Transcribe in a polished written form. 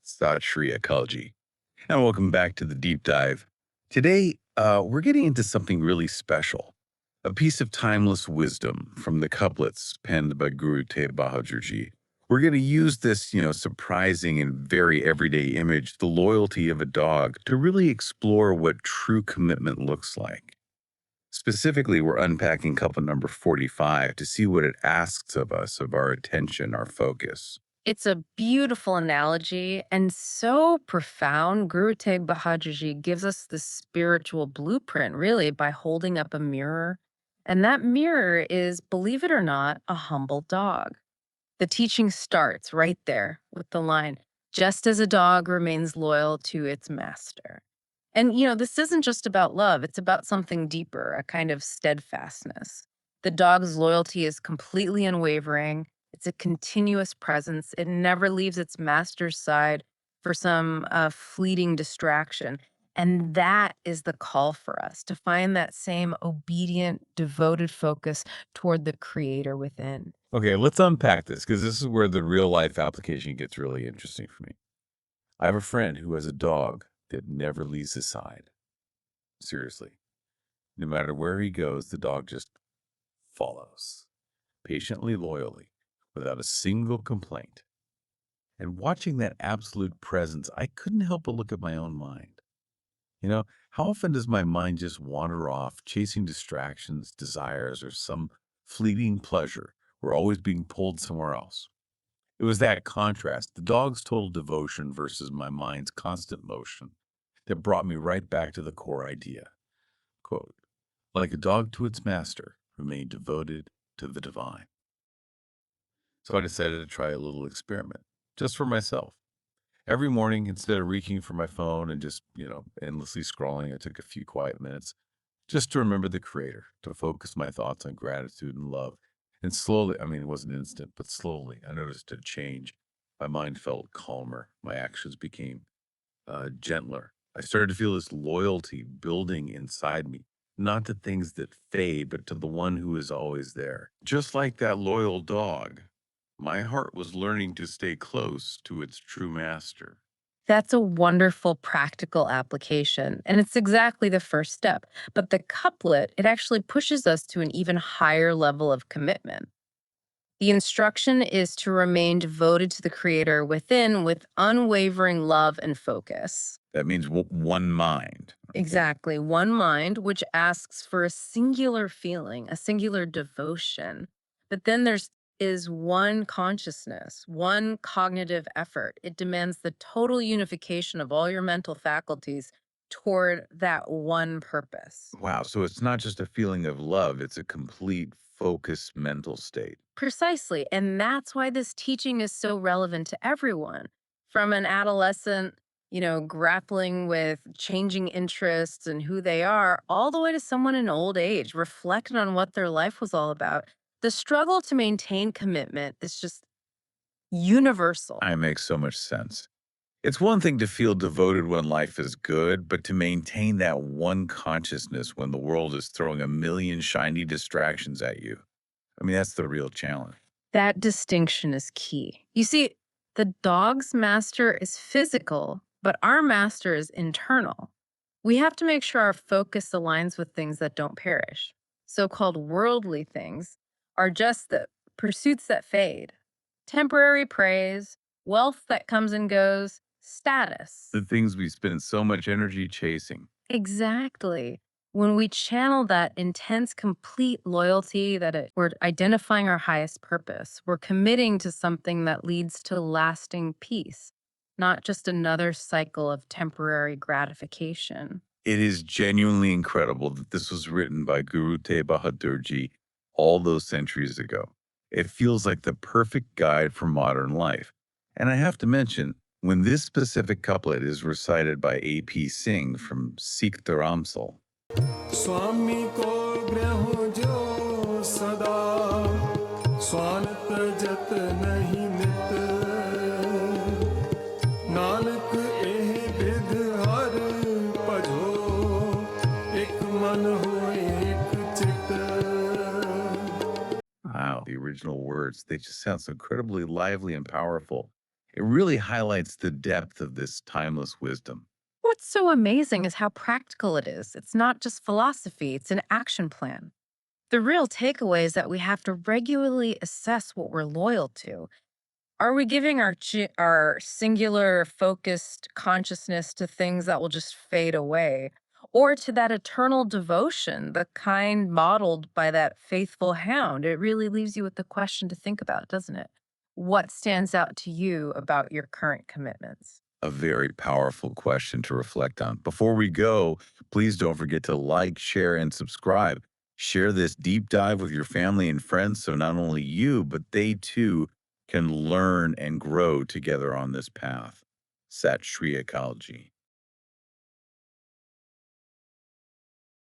Sat Shri Akalji, and welcome back to the deep dive. Today, we're getting into something really special, a piece of timeless wisdom from the couplets penned by Guru Teg Bahadur Ji. We're going to use this, surprising and very everyday image, the loyalty of a dog, to really explore what true commitment looks like. Specifically, we're unpacking couplet number 45 to see what it asks of us, of our attention, our focus. It's a beautiful analogy and so profound. Guru Teg Bahadur Ji gives us the spiritual blueprint, really, by holding up a mirror. And that mirror is, believe it or not, a humble dog. The teaching starts right there with the line, just as a dog remains loyal to its master. And this isn't just about love, it's about something deeper, a kind of steadfastness. The dog's loyalty is completely unwavering. It's a continuous presence. It never leaves its master's side for some fleeting distraction. And that is the call for us to find that same obedient, devoted focus toward the creator within. Okay, let's unpack this because this is where the real life application gets really interesting for me. I have a friend who has a dog that never leaves his side. Seriously. No matter where he goes, the dog just follows, patiently, loyally, without a single complaint. And watching that absolute presence, I couldn't help but look at my own mind. How often does my mind just wander off, chasing distractions, desires, or some fleeting pleasure? We're always being pulled somewhere else. It was that contrast, the dog's total devotion versus my mind's constant motion, that brought me right back to the core idea. Quote, like a dog to its master, remain devoted to the divine. So I decided to try a little experiment, just for myself. Every morning, instead of reaching for my phone and just, endlessly scrolling, I took a few quiet minutes just to remember the creator, to focus my thoughts on gratitude and love. And slowly, I mean, it wasn't instant, but slowly, I noticed a change. My mind felt calmer. My actions became gentler. I started to feel this loyalty building inside me, not to things that fade, but to the one who is always there. Just like that loyal dog, my heart was learning to stay close to its true master. That's a wonderful practical application, and it's exactly the first step. But the couplet, it actually pushes us to an even higher level of commitment. The instruction is to remain devoted to the creator within with unwavering love and focus. That means one mind. Okay. Exactly. One mind, which asks for a singular feeling, a singular devotion. But then there's is one consciousness, one cognitive effort. It demands the total unification of all your mental faculties toward that one purpose. Wow. So it's not just a feeling of love, it's a complete focused mental state. Precisely. And that's why this teaching is so relevant to everyone. From an adolescent, grappling with changing interests and who they are, all the way to someone in old age, reflecting on what their life was all about. The struggle to maintain commitment is just universal. I make so much sense. It's one thing to feel devoted when life is good, but to maintain that one consciousness when the world is throwing a million shiny distractions at you. I mean, that's the real challenge. That distinction is key. You see, the dog's master is physical, but our master is internal. We have to make sure our focus aligns with things that don't perish. So called worldly things are just the pursuits that fade, temporary praise, wealth that comes and goes, status. The things we spend so much energy chasing. Exactly. When we channel that intense, complete loyalty we're identifying our highest purpose, we're committing to something that leads to lasting peace, not just another cycle of temporary gratification. It is genuinely incredible that this was written by Guru Teg Bahadur Ji all those centuries ago. It feels like the perfect guide for modern life. And I have to mention, when this specific couplet is recited by A.P. Singh from Sikh Dharamsal, स्वामी को ग्रहो जो सदा स्वानत जत नहीं नित नानक एह विध हर पजो एक मन हो एक चित. wow, the original words, they just sound so incredibly lively and powerful. It really highlights the depth of this timeless wisdom. What's so amazing is how practical it is. It's not just philosophy, it's an action plan. The real takeaway is that we have to regularly assess what we're loyal to. Are we giving our singular focused consciousness to things that will just fade away, or to that eternal devotion, the kind modeled by that faithful hound? It really leaves you with the question to think about, doesn't it? What stands out to you about your current commitments? A very powerful question to reflect on. Before we go, please don't forget to like, share, and subscribe. Share this deep dive with your family and friends so not only you, but they too can learn and grow together on this path. Sat Shri Akalji.